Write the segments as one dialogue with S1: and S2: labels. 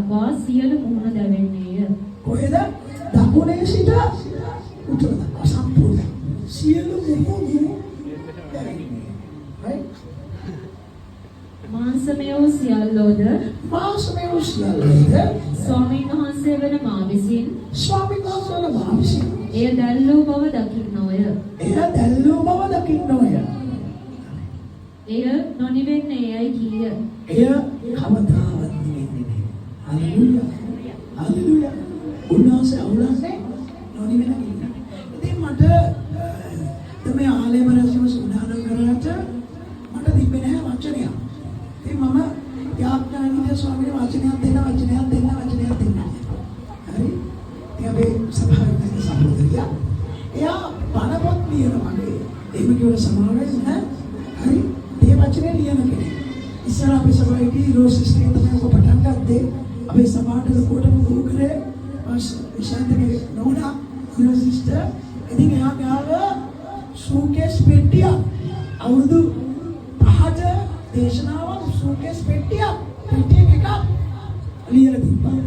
S1: වා සියලු මුහුණ දැවෙන්නේය.
S2: කොහෙද? දකුණේ සිට උතුර දක්වා සම්පූර්ණ සියලු මුහුණ දැවෙන්නේ. right?
S1: මාංශමය වූ සියල්ලෝද ස්වාමීන් වහන්සේ වන මා විසින් එය දැල්ලූ බව දකින්නෝය. එය නොනිවෙන්නේ යයි කීය.
S2: එය කවදාවත් නිවෙන්නේ නැහැ. හalleluya. හalleluya. උන්වහන්සේ අවුලන්නේ නොනිවෙන කෙනෙක්. ඉතින් මට තමයි ආලේම රසම සුදානම් කරාට මට තිබෙන්නේ නැහැ වචනයක්. ඉතින් මම යාඥානික ස්වාමීන් වහන්සේ වචනයක් දෙන්න. හරි? ඉතින් අපි සභාවේ සම්බෝධිය. එයා බණපොත් ලියන මගේ. එහෙම කියවල සමාවෙන්නේ නැහැ. හරි? මේ වචනේ ලියන කෙනෙක්. ඉස්සර අපි සභාවේදී රෝසිස්ටේ තමයි ඔක පටන් ගත්තේ. අපි සභාවට ලොකුටම ගෝ කරේ විශාන්තගේ නෝනා රෝසිස්ටර්. ඉතින් එයා ගාව සූකේස් පෙට්ටිය අවුරුදු 5ට දේශනාවක් සූකේස් පෙට්ටියක් එකක් ලියලා තිබ්බා.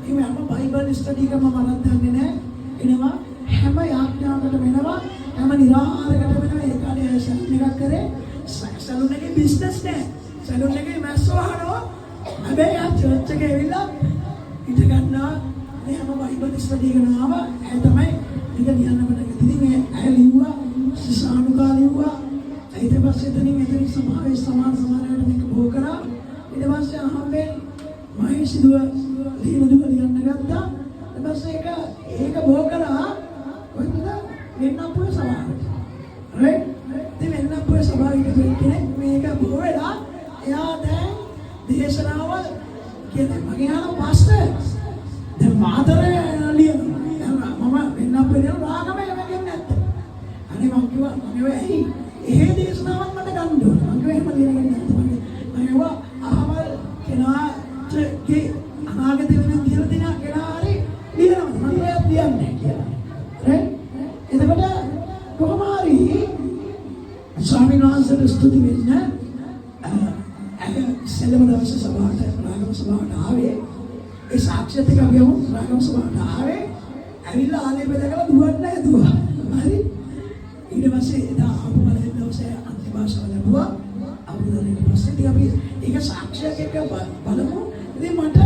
S2: ඒ මම බයිබල් ස්ටඩි එකම මම දන්නේ නැහැ. එනවා හැම යාඥාවකට වෙනවා හැම නිරාහාරයකට වෙනවා. ඒ කාලේ සැලුන් එකක් කරේ සැලුන් එකේ බිස්නස් නෑ. සැලුන් එකේ මැස්සෝ අහනවා. හැබැයි ආ චර්ච් එකේ ඇවිල්ලා ඉඳ ගන්නවා. මේ හැම බයිබල් ස්ටඩි එකකම ආවා. ඒ තමයි ඉඳ ලියන්න මට ඉතින් මේ ඇය ලිව්වා සිසානුකා ලිව්වා. ඊට පස්සේ එතනින් සමාවේ සමානවට මේක බෝ කරා. ඊට පස්සේ අහම්බෙන් මහේසිදුව ලියන්න ගත්තා. ඊට පස්සේ ඒක බෝ කරා කොහෙද වෙන්නපුර සභාවට. right? ඉතින් වෙන්නපුර සභාවට කෙනෙක් මේක බෝ වෙලා එයා දැන් දේශනාවල් කියන්නේ මගේ අහන පාස්ටර් දැන් මාතරේ ලියනවා. මම වෙන්නපුරේ රාගමේ වෙන්නේ නැත්තේ. අනේ මම කිව්වා මම ඇයි ඒ දේශනාවක් මට ගන්න ඕන. මම කිව්වා එහෙම ලියන්නේ නැත්තේ. මම ඒවා අහවල් කෙනාගේ අනාගතේ වෙන කියලා දෙන කෙනා හරි ලියනවා. මම ඒත් ලියන්නේ කියලා. right? එතකොට කොහොම හරි ස්වාමීන් වහන්සේට ස්තුති වෙන්න සෙලම දවසේ සභාවට රාගම සභාවට ආවේ. ඒ සාක්ෂියත් එක්ක අපි යමු රාගම සභාවට ආවේ. ඇවිල්ලා ආලේ බෙදලා දුවන්න හැදුවා. හරි? ඊට පස්සේ එදා ආපු දවසේ අන්තිභාෂාව ලැබුවා. අවුරුද්දකට පස්සේ ඉතින් අපි ඒක සාක්ෂියක් එක්ක බලමු. ඉතින් මට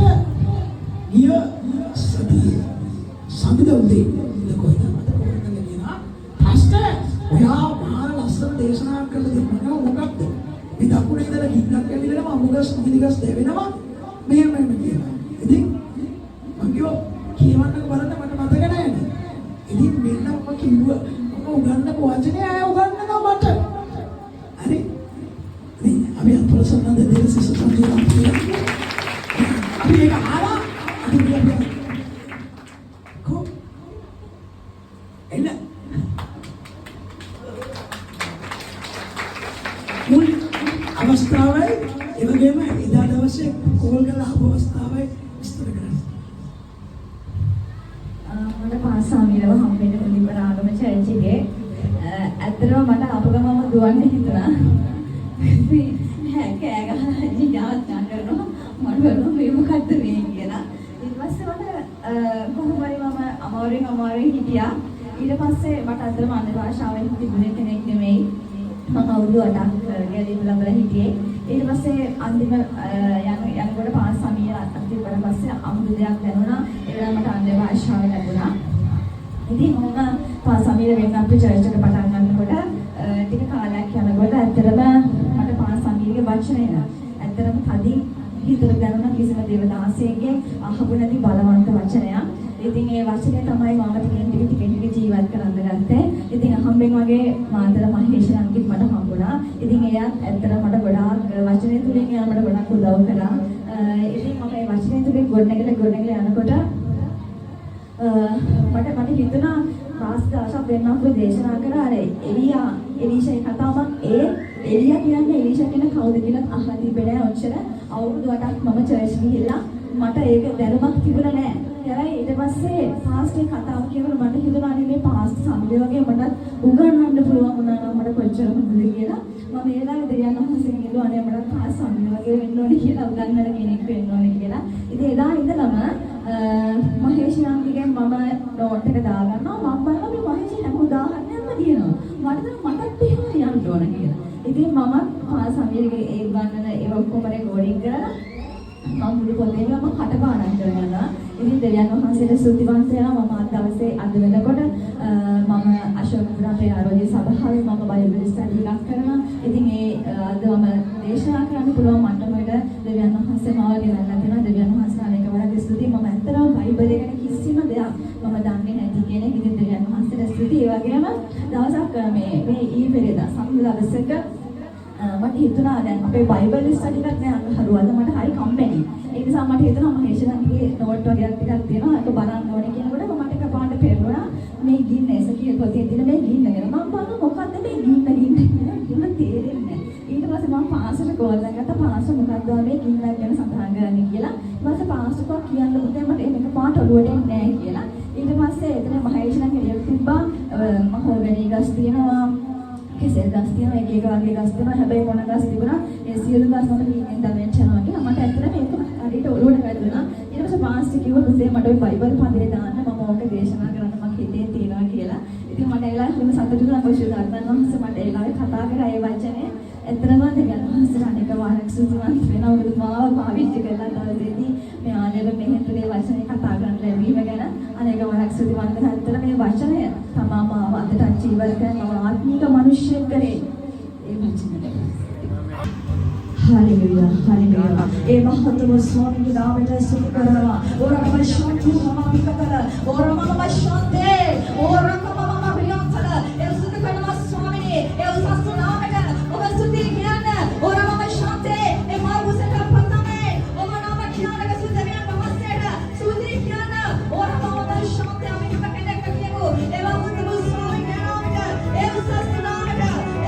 S2: ගිය සතියේ සම්බුද උදේ කොහෙද මට කොහෙන්ද කියනවා පාස්ටර් ඔයා මහා ලස්සන දේශනාවක් කරලා දෙන්නවා මොකක්ද මේ දකුණේ ඉඳලා ගින්නක් ඇවිල්ලා මම මුගස් නිදිගස් දෙවෙනවා මෙහෙම කියනවා. ඉතින් මම කිව්වා කියවන්නක බලන්න මට මතක නැහැ නේ. ඉතින් මෙන්න මම කිව්වා උගන්නක වචනේ අය උගන්නනවා මට. හරි? ඉතින් අපි අපලසන්න දෙන්න සිසුන්ගේ අපි ඒක ආවා. ඉතින් අපි කො එන්න මුල් අවස්ථාවේ ඒ වගේම එදා දවසේ කෝල් කරලා ආපු අවස්ථාවේ විස්තර කරන්න.
S3: මට පාසාමිලව හම්බෙන්න මුලින්ම රාගම චර්ච් එකේ ඇත්තටම මට ආපු ගමම දුවන්න හිතුණා. කෑ ගහලා ජීජාත්නා කරනවා මම බලමු මේ මොකද්ද මේ කියලා. ඊට පස්සේ මට කොහොම හරි මම අමාරුවෙන් හිටියා. ඊට පස්සේ මට අදම අන්‍ය භාෂාවෙන් තිබුණේ කෙනෙක් නෙමෙයි. මම අවුරුදු 8ක් ගැලීම ලැබලා හිටියේ. ඊට පස්සේ අන්තිම යනකොට පාස් සමීර අත්තිපඩ පස්සේ අමුතු දෙයක් දැනුණා. ඒ වෙලාවට මට අන්‍ය භාෂාව ලැබුණා. ඉතින් මම පාස් සමීර වෙන්න අපේ චර්ච් එක පටන් ගන්නකොට ටික කාලයක් යනකොට ඇත්තටම මට පාස් සමීරගේ වචන ඇත්තටම තදින් හිතට දැනුණා කිසිම දේවදාසයෙක්ගේ අහපු නැති බලවන්ත වචනයක්. ඉතින් ඒ වචනේ තමයි මම ටිකෙන් ටික ජීවත් කරන්න ගත්තේ. ඉතින් අහම්බෙන් වගේ මාතර මහේෂ් අංකිත් මට හම්බුණා. ඉතින් එයාත් ඇත්තටම මට ගොඩාක් වචනේ තුලින් එයා මට ගොඩක් උදව් කරා. ඉතින් මම මේ වචනේ තුලින් ගොඩනැගලා යනකොට මට හිතුණා පාස් දවසක් වෙන්න අපේ දේශනා කරා අර එලීෂාගේ කතාවක් එලියා කියන්නේ එලීෂා කියන කවුද කියලා අහලා තිබෙන්නේ නැහැ. ඔච්චර අවුරුදු 8ක් මම චර්ච් ගිහිල්ලා මට ඒක දැනුමක් තිබුණා නෑ. කරා ඊට පස්සේ පාස්ට් එක කතාව කියනකොට මට හිතුණා අනේ මේ පාස්ට් සම්බේ වගේ මටත් උගන්වන්න පුළුවන් වුණා නම් මට කොච්චර හොඳද කියලා. මම ඒ ළඟ දෙවියන් වහන්සේගෙන් ඉල්ලුවා අනේ මට පාස්ට් සම්බේ වගේ වෙන්න ඕනේ කියලා උගන්වන්න කෙනෙක් වෙන්න ඕනේ කියලා. ඉතින් එදා ඉඳලම මහේෂ් නාන්දිගෙන් මම නෝට් එක දාගන්නවා. මම බලනවා මේ මහේෂ් හැම උදාහරණයක්ම දිනනවා. මටත් එහෙම යන්න ඕන කියලා. ඉතින් මම පාස්ට් සම්බේගේ ඒ උගන්වන ඒ ඔක්කොම රෙකෝඩින් කරලා මම මුළු පොතේම මම කටපාඩම් කරනවා. ඉතින් දෙවියන් වහන්සේට ස්තුතිවන්ත වෙනවා. මම අද දවසේ අද වෙනකොට මම අශෝක පුරාපේ ආරෝග්‍ය සභාවේ මම බයිබල් ස්ටඩි එකක් කරනවා. ඉතින් ඒ අද මම දේශනා කරන්න පුළුවන් මට්ටමකට දෙවියන් වහන්සේ මාව ගෙනල්ලා තියෙනවා. දෙවියන් වහන්සේ අනේක වරක් ස්තුතියි. මම ඇත්තටම බයිබල් එක ගැන කිසිම දෙයක් මම දන්නේ නැති කෙනෙක්. ඉතින් දෙවියන් වහන්සේට ස්තුතියි. ඒ වගේම දවසක් මේ පෙරේදා සම්දවසක මට හිතුණා දැන් අපේ බයිබල් ස්ටඩි එකක් දැන් හරුවද මට හරි කම්මැලි. ඒ නිසා මට හිතුණා මම හේෂණන්ගේ නෝට් වගේක් ටිකක් තියෙනවා ඒක බලන්න ඕනේ කියනකොට මට එකපාරට පෙරුණා මේ ගින්න එසකියල් පොතේ තියෙන මේ ගින්න ගැන. මම බලනවා මොකද්ද මේ ගින්න කියලා කිව්ව තේරෙන්නේ නැහැ. ඊට පස්සේ මම පාස්ටර් කෝල් එකකට පාස්ටර් මොකද්ද මේ ගින්නක් ගැන සඳහන් කරන්නේ කියලා. ඊට පස්සේ පාස්ටර් කෝ කියන්න පුතේ මට මේක පාට ඔළුවට එන්නේ නැහැ කියලා. ඊට පස්සේ එතන මහේෂණන් කෙලියක් තිබ්බා මහෝගනී ගස් තියෙනවා කෙසෙල් ගස් තියෙනවා එක එක වගේ ගස් තියෙනවා හැබැයි මොන ගස් තිබුණා ඒ සියලු ගස් මත ගින්නෙන් දැවෙන්න යනවා කියලා මට ඇත්තටම මේක හරියට ඔළුවට වැදුණා ඊට පස්සේ පාස්ටර් කිව්වා පුතේ මට ওই බයිබල් පදේ දාන්න මම ඕක දේශනා කරන්න මගේ හිතේ තියෙනවා කියලා ඉතින් මට ඒලා හැම සතුටුයි අපෝෂිත අර්ථනන්වහන්සේ මට ඒලාවේ කතා කරා ඒ වචනේ ඇත්තටම දෙවියන් වහන්සේ අනේක වාරක් සුදුසුමත් වෙනවා මොකද මාව පාවිච්චි කරලා දවසේදී මේ ආලේව මෙහෙතුනේ වචනේ කතා කරන්න ලැබීම ගැන අනේක වාරක් සුදුසුමත් වෙන ඇත්තට මේ වචනය තමාම අදට ජීවත් කරන ආත්මික මිනිස්සෙක් කරේ ඒ වචනේ Hallelujah, hallelujah. ඒ මහත්ම ස්වාමීන් නාමයට ස්තුති කරනවා. ඕරකම ශාන්ති මම පිටකල. ඕරමම ශාන්තේ. ඕරකම මම ප්‍රියන්තල. ඒ ස්තුති කරනවා ස්වාමීනි. ඒ උසස් නාමයට ඔබ ස්තුති කියන්න. ඕරමම ශාන්තේ. ඒ මාර්ගසක පතමේ. ඔබ නාම ඥානක සුදවියන් මහස්සයට ස්තුති කියන්න. ඕරමම ශාන්තේ අපි කෙනෙක් කියමු. ඒ වගේම ස්වාමීන් නාමයට ඒ උසස් නාමයට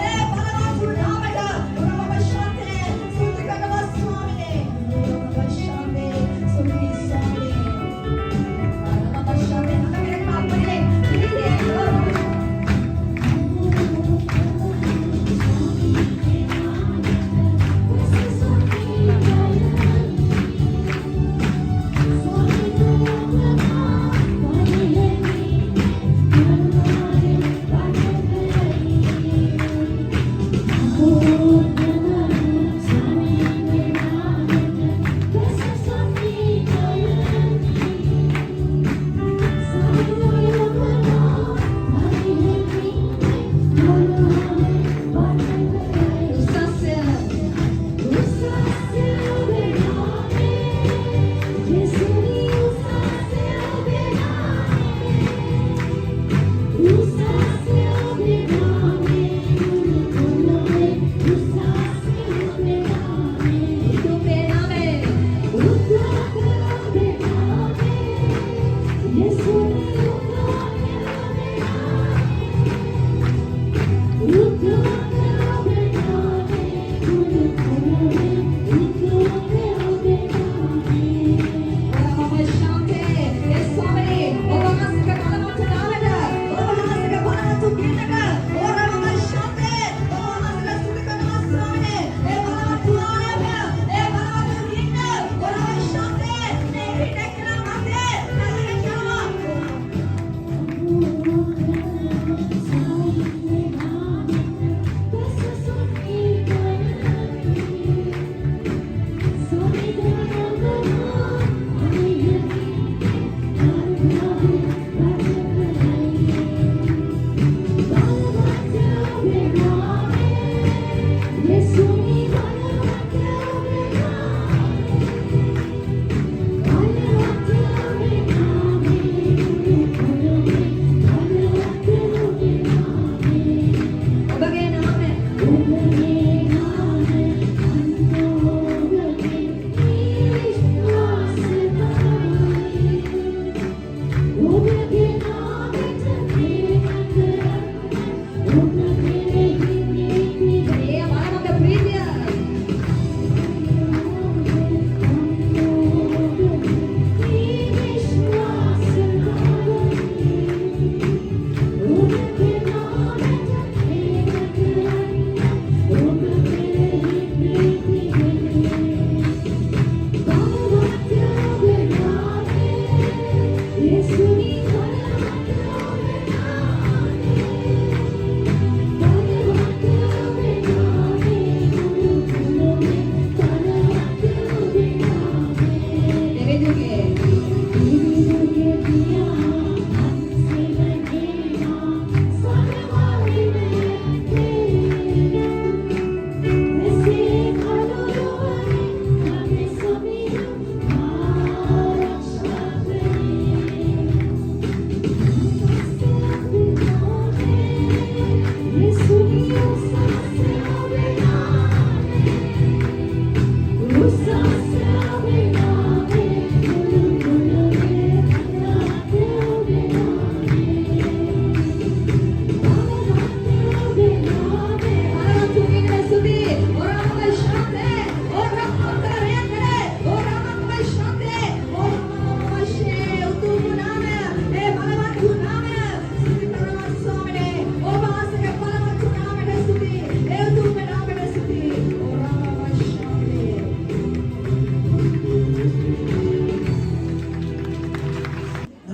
S3: ඒ බලවත් නාමයට ඕරමම ශාන්තේ ස්තුති කරනවා ස්වාමීනි. ඕරමම ශාන්තේ ස්තුති ස්වාමීනි. ඕරමම ශාන්තේ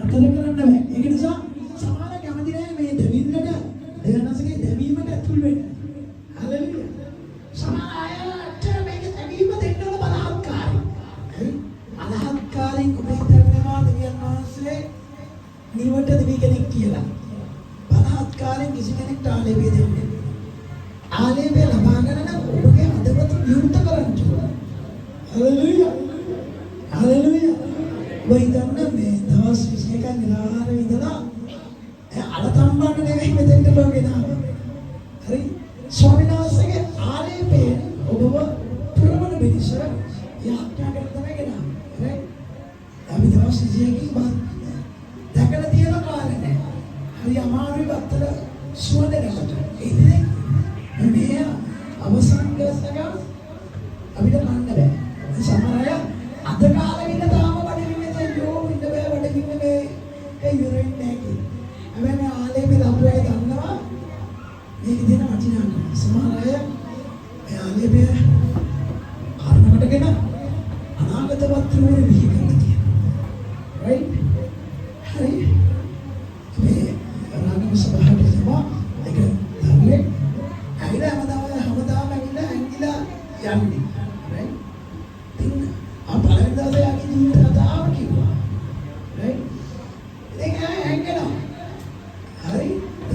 S2: නතර කරන්න බෑ. ඒක නිසා සමාන කැමති නැහැ මේ දෙවින්නට දෙවනසගේ දෙවීමට ඇතුල් වෙන්න. හලෙලුයා. සමාන අයට මේක දෙවීම දෙන්න ඕන බලහත්කාරයි. හරි? බලහත්කාරයෙන් ඔබේ හිතනවා දෙවියන් වහන්සේ නිවට දෙවි කෙනෙක් කියලා. බලහත්කාරයෙන් කිසි කෙනෙක්ට ආලේපය දෙන්නේ නැහැ. ආලේපය ලබාගෙන නම් ඔබගේ හදවත විවෘත කරන්න ඕන. හලෙලුයා. හලෙලුයා. වයිදන්න මේ දවස් 21ක් නිරාහාර විඳලා අලතම්බන්න නෙවෙයි මෙතෙන්ට ලෝකේ දානවා. හරි? ස්වාමීන් වහන්සේගේ ආලේපයෙන් ඔබව පුරවන පිණිස යාත්‍රා කරන තමයි ගෙනාවේ. හරි? අපි දවස් 21කින් දැකලා තියෙන කාලේ නෑ. හරි අමාරුයි බත්තර සුවඳකට. ඒ මේ අවසන් දවසක අපිට කන්න බෑ. සමහර අය අද කාලේ ඉන්න තාම හැබැයි ආලේපේ ලබුවේ දන්නවා මේක දෙන වටිනාකම. සමහර අය මේ ආලේපේ කාරණකටගෙන අනාගත වත්රුවේ බිහි කරලා තියෙනවා. right? හරි. මේ රාගම සභාවට සමා ඒක ධර්මයේ ඇවිල්ලා හැමදාම ඇවිල්ලා ඇංගිලා යන්නේ. right? ඉතින් පළවෙනි දවසේ යකි ජීවිත කතාව කිව්වා. right? ඒක ඇංගිලා හරි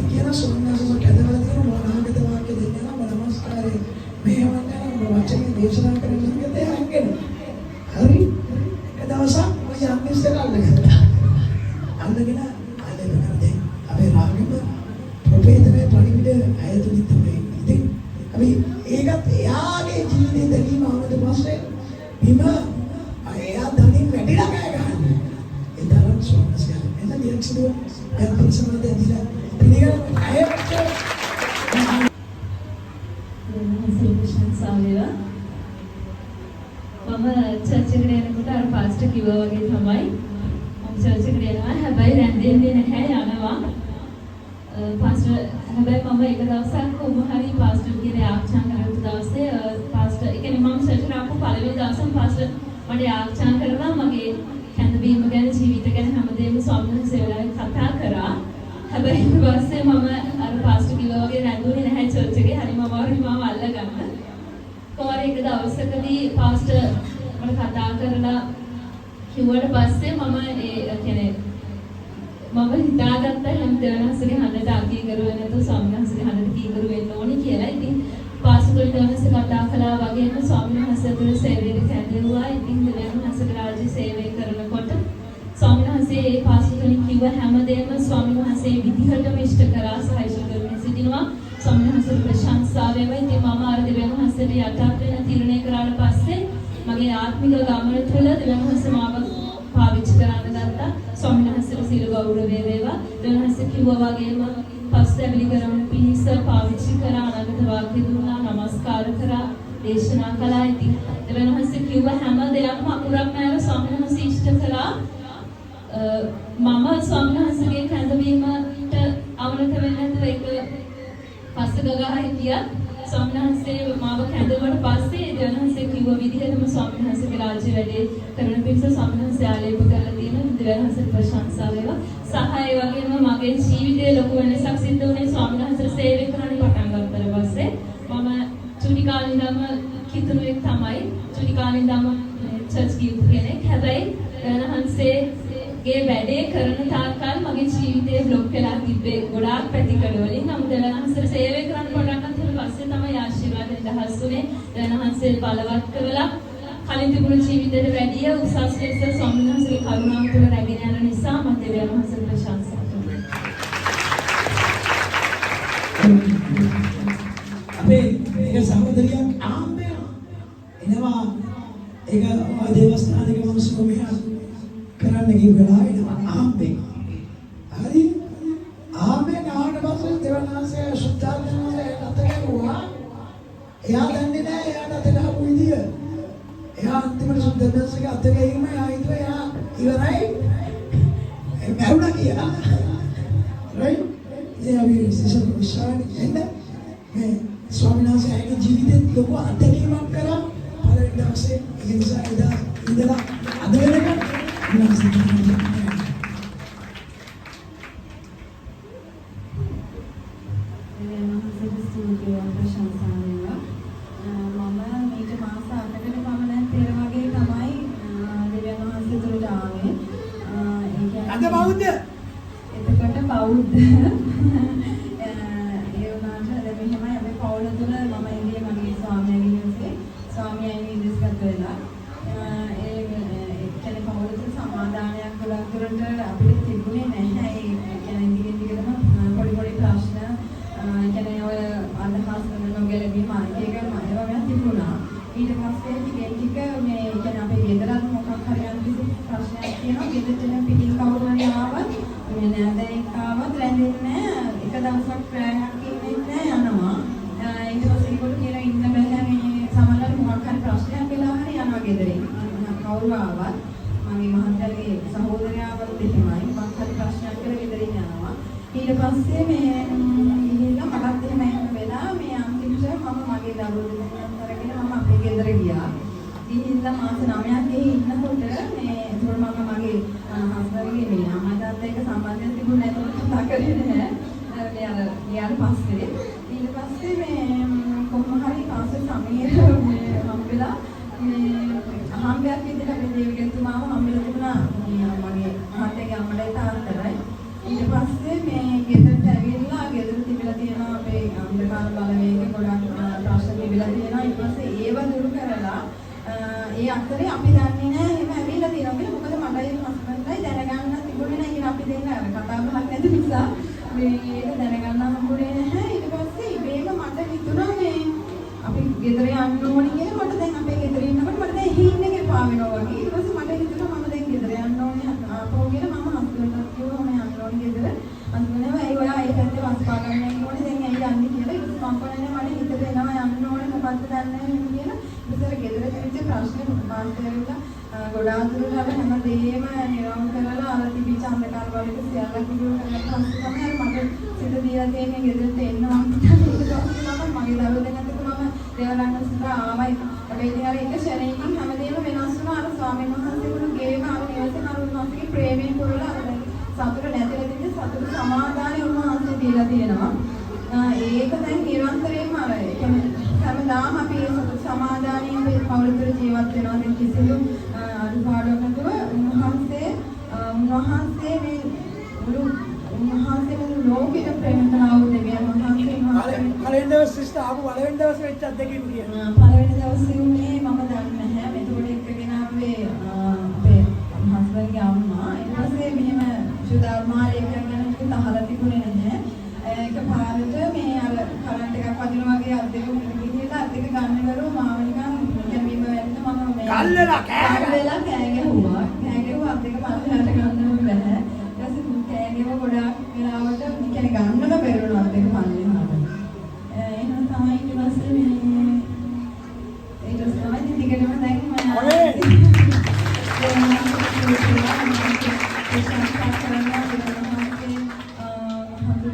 S2: කියන සෝමනසම කැදවලා තියෙන මොනාගත වාක්‍ය දෙන්නේ නම් නමස්කාරේ මෙහෙවන්න නම් වචනේ දේශනා කරන විදිහට හංගෙන හරි එක දවසක් ඔය යම්මිස්තර අල්ලගත්තා අල්ලගෙන ආලේප කරදේ අපේ රාගෙම ප්‍රොපේතනේ පරිවිඩ ඇයතුලින් තමයි ඉතින් අපි ඒකත් එයාගේ ජීවිතේ දැකීම ආවද පස්සේ බිම එයා දණින් වැටිලා කෑ ගහන්නේ ඒ තරම් සෝමනසයන් එන්න දියක්ෂදුව දැන් සමාදේ දිලා පිළිගන්න අයත්
S1: සාමේවා මම චර්ච් එකට යනකොට අර පාස්ටර් කිව්වා වගේ තමයි මම චර්ච් එකට යනවා හැබැයි රැඳෙන්නේ නැහැ යනවා පාස්ටර් හැබැයි මම එක දවසක් කොහොම හරි පාස්ටර් කියන ආචාන් කරපු දවසේ පාස්ටර් ඒ කියන්නේ මම චර්ච් එකට ආපු පළවෙනි දවසම පාස්ටර් මට ආචාන් කරලා මගේ කැඳවීම ගැන ජීවිත ගැන හැමදේම ස්වාමීන් වහන්සේ වෙලාවෙ කතා කරා. හැබැයි ඊට පස්සේ මම අර පාස්ටර් කිව්වා වගේ රැඳුනේ නැහැ චර්ච් එකේ. හරිම අමාරුයි මාව අල්ලගන්න. කොහොම එක දවසකදී පාස්ටර් මට කතා කරලා කිව්වට පස්සේ මම ඒ කියන්නේ මම හිතාගත්ත හැම දෙවනසගේ හඬට අකීකරු වෙන්නේ නැතුව ස්වාමීන් වහන්සේගේ හඬට කීකරු වෙන්න ඕනි කියලා. ඉතින් පාස්ටර් දෙවනසේ කතා කළා වගේම ස්වාමීන් වහන්සේ තුළ සේවයට කැඳවුවා. ඉතින් දෙවියන් වහන්සේගේ රාජ්‍ය සේවය කරනකොට ස්වාමීන් වහන්සේ ඒ පාස්ටර්ගෙන් කිව්ව හැමදේම ස්වාමීන් වහන්සේ විදිහටම ඉෂ්ට කරා සහ ඉෂ්ට කරමින් සිටිනවා. ස්වාමීන් වහන්සේට ප්‍රශංසා වේවා. ඉතින් මම අර දෙවියන් වහන්සේට යටත් වෙන තීරණය කරාට පස්සේ මගේ ආත්මික ගමන තුළ දෙවියන් වහන්සේ මාව පාවිච්චි කරන්න ගත්තා. ස්වාමීන් වහන්සේට සියලු ගෞරවය වේවා. දෙවියන් වහන්සේ කිව්වා වගේම පස්තැවිලි කරන පිණිස පාවිච්චි කරා අනාගත වාක්‍ය දුන්නා නමස්කාර කරා දේශනා කළා. ඉතින් දෙවියන් වහන්සේ කිව්ව හැම දෙයක්ම අකුරක් නැව ස්වාමීන් වහන්සේ ඉෂ්ට කළා. මම ස්වාමීන් වහන්සේගේ කැඳවීමට අවනත වෙන්නේ නැතුව ඒක පස්ස ගගා හිටියා. ස්වාමීන් වහන්සේ මාව කැඳවුවට පස්සේ දෙවියන් වහන්සේ කිව්ව විදිහටම ස්වාමීන් වහන්සේගේ රාජ්‍ය වැඩේ කරන පිණිස ස්වාමීන් වහන්සේ ආලේප කරලා තියෙන දෙවියන් වහන්සේට ප්‍රශංසා වේවා. සහ ඒ වගේම මගේ ජීවිතේ ලොකු වෙනසක් සිද්ධ වුණේ ස්වාමීන් වහන්සේට සේවය කරන්න පටන් ගත්තට පස්සේ. මම චුටි කාලේ ඉඳන්ම කිතුණු එක තමයි. චුටි කාලේ ඉඳන්ම චර්ච් ගියපු කෙනෙක්. හැබැයි වහන්සේගේ වැඩේ කරන තාක්කල් මගේ ජීවිතේ බ්ලොක් වෙලා තිබ්බේ ගොඩාක් පැතිකඩ වලින්. නමුත් වහන්සේට සේවය කරන්න පටන් ගන්නත් පස්සේ තමයි ආශිර්වාදෙන් දහස් වුනේ. වහන්සේ බලවත් කරලා කලින් තිබුණු ජීවිතේට වැඩිය උසස් ලෙස ස්වාමීන් වහන්සේගේ කරුණාව තුළ රැගෙන යන නිසා මම දෙවියන් වහන්සේට ප්‍රශංසා කරනවා.
S2: අපේ ඒක සහෝදරියක් ආම්බේ එනවා ඒක දේවස්ථානික මිනිස්සු මෙහා කරන්න ගිහලා එනවා ආම්බේ හරි ආම්බේ ගාවට පස්සේ දෙවනාසේ සුත්තාර්ජනසේ අතේරුවා එයා දන්නේ නැහැ එයාට අත ගහපු විදිය එයා අන්තිමට සුත්තාර්ජනසේ අත ගහීම එයා හිතුවා එයා ඉවරයි මැරුණා කියලා right එයා විශ්වාසයි එන්නේ මේ ස්වාමීන් වහන්සේගේ ජීවිතේ ලොකු අත්දැකීමක් කරා පළවෙනි දවසේ ඒ නිසා ඉඳලා අද වෙනකන් අද බෞද්ධ
S3: එතකොට බෞද්ධ පවුල තුළ මම ඉන්නේ මගේ ස්වාමියාගේ නිවසේ ස්වාමියාගේ ඉදිරියට වෙලා ඒ කියන්නේ පවුල තුළ සමාදානයක් ගොඩක් දුරට අපිට තිබුණේ නැහැ ඒ කියන්නේ දිගටම පොඩි පොඩි ප්‍රශ්න කියන්නේ ඔය අදහස් නොගැලපීම ඒක වගේ තිබුණා ඊට පස්සේ ටික මේ කියන්නේ අපේ ගෙදරත් මොකක් හරි යම් කිසි ප්‍රශ්නයක් තියෙනවා ගෙදරට පිටින් කවුරු හරි ආවත් මේ නෑදෑයෙක් ආවත් රැඳෙන්නේ එක දවසක් ප්‍රෑයක් ඉන්නේ යනවා ඊට පස්සේ ඒගොල්ලෝ කියලා ඉන්න බෑ මේ සමහරවල් මොකක් හරි ප්‍රශ්නයක් වෙලා හරි යනවා ගෙදරින් කවුරු ආවත් මගේ මහත්තයාගේ සහෝදරයාවත් එහෙමයි මොකක් හරි ප්‍රශ්නයක් කියලා ගෙදරින් යනවා ඊට පස්සේ මේ ගිහිල්ලා මටත් එහෙම වෙලා මේ අන්තිමට මම මගේ දරුවෝ දෙන්නා අරගෙන මම අපේ ගෙදර ගියා ගිහිල්ලා මාස 9ක් ගිහින් ඉන්නකොට මේ ඒතකොට මම මගේ හස්බන්ඩ්ගේ මේ අම්මා තාත්තා එක්ක සම්බන්ධයක් තිබුණේ නැහැ ඒතකොට කතා කරේ නැහැ ඊට පස්සේ මේ කොහොම හරි පාසල් සමීර මේ හම්බෙලා මේ අහම්බයක් විදිහට මේ දේවිගෙතුමාව හම්බෙලා තිබුණා මගේ මහත්තයාගේ අම්මලයි තාත්තටයි ඊට පස්සේ මේ ගෙදරට ඇවිල්ලා ගෙදර තිබිලා තියෙන අපේ අන්ධකාර බලවේග ගොඩක් ප්‍රශ්න තිබිලා තියෙනවා ඊට පස්සේ ඒව දුරු කරලා ඒ අතරේ අපි දන්නේ නැහැ එහෙම ඇවිල්ලා තියෙනවා කියලා මොකද මටයි හස්බන්ඩ්ටයි දැනගන්න තිබුණේ නැහැ කියලා අපි දෙන්න කතා බහක් නැති නිසා මේක දැනගන්න හම්බුනේ නැහැ ඊට පස්සේ ඉබේම මට හිතුණා මේ අපි ගෙදර යන්න ඕනේ කියලා මට දැන් අපේ ගෙදර ඉන්නකොට මට දැන් හිින්න එක එපා වෙනවා වගේ ඊට පස්සේ මට හිතුණා මම දැන් ගෙදර යන්න ඕනේ ආපහු කියලා මම හස්බන්ඩ්ට කිව්වා මම යන්න ඕනේ ගෙදර අන්තිමට ඒ ඔයා ඒ පැත්තේ වස්පා ගන්න යන්න ඕනේ දැන් ඇයි යන්නේ කියලා ඊට පස්සේ මම කොහොමද මට හිතට එනවා යන්න ඕනේ මොකද්ද දන්නේ නැහැ කියලා ඉතින් ගෙදර තිබිච්ච ප්‍රශ්නේ මාස්ටර්ලා ගොඩාක් දුරට හැමදේම නිරවුල් කරලා අර තිබිච්ච අන්ධකාර වලින් සියල්ල කිව්ව කරලා තමයි මට සිත දීලා තියෙන්නේ ගෙදරට එන්න මම මගේ දරුවෝ දෙන්නත් මම දේවලන්නස්ට ආවයි හැබැයි ඉතින් අර එක ශරණකින් හැමදේම වෙනස් වුණා අර ස්වාමීන් වහන්සේගුණ ගේම අර නිවසේ කරුණාසිකේ ප්‍රේමයෙන් පුරලා අර සතුට නැතිලා තිබ්බ සතුට සමාදානෙ උන්වහන්සේ දීලා තියෙනවා ඒක දැන් නිරන්තරයෙන්ම අර හැමදාම අපි ඒ සතුට සමාදානයෙන් මේ පවුල තුළ ජීවත් වෙනවා දැන් කිසිදු අනුපාඩුවක් නැතුව උන්වහන්සේ මේ මුළු ලෝකෙට ප්‍රේම කරන දෙවියන් වහන්සේ
S2: පළවෙනි දවස් සිස්ටර් ආපු පළවෙනි දවස් වෙච්ච අත්දැකීම කියනවා
S3: පළවෙනි දවසේ උනේ මම දන්නේ නැහැ මෙතකොට එක්කගෙන අපේ හස්බන්ඩ්ගේ අම්මා ඊට පස්සේ මෙහෙම සුදාර්මාලේ කරගෙන තහලා තිබුණේ නැහැ ඒක පාරට මේ අර කරන්ට් එකක් වදිනා වගේ අත් දෙක ගිහිල්ලා අත් දෙක ගන්න ගලුව මාව නිකන් කැමීම වෙන්න මම මේ
S2: කල්ලලා කෑ
S3: ගැහුවා අත් දෙක පස්සට ගන්න බැහැ ඊට පස්සේ කෑගෙව ගොඩාක් වෙලාවට කියන්නේ ගන්නම බැරුණා අත් දෙක පල්ලෙහාට එහෙනම් තමයි ඊට පස්සේ මේ ඊට පස්සේ තමයි දිගටම දැන් මම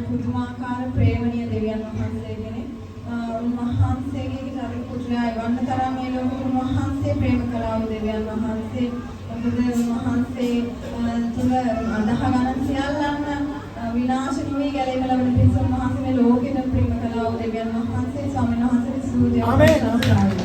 S3: පුදුමාකාර ප්‍රේමණීය දෙවියන් වහන්සේ කෙනෙක් උන්වහන්සේගේ ශරීර පුත්‍රයා වන්න තරම් මේ ලෝකෙ උන්වහන්සේ ප්‍රේම කළා වූ දෙවියන් වහන්සේ මොකද උන්වහන්සේ තුල අදහ ගන්න සියල්ලන් විනාශ නොවි ගැලෙම ලබන පිරිස උන්වහන්සේ මේ ලෝකෙට ප්‍රේම කළා වූ දෙවියන් වහන්සේ ස්වාමීන් වහන්සේ සූර්ය ආමේන්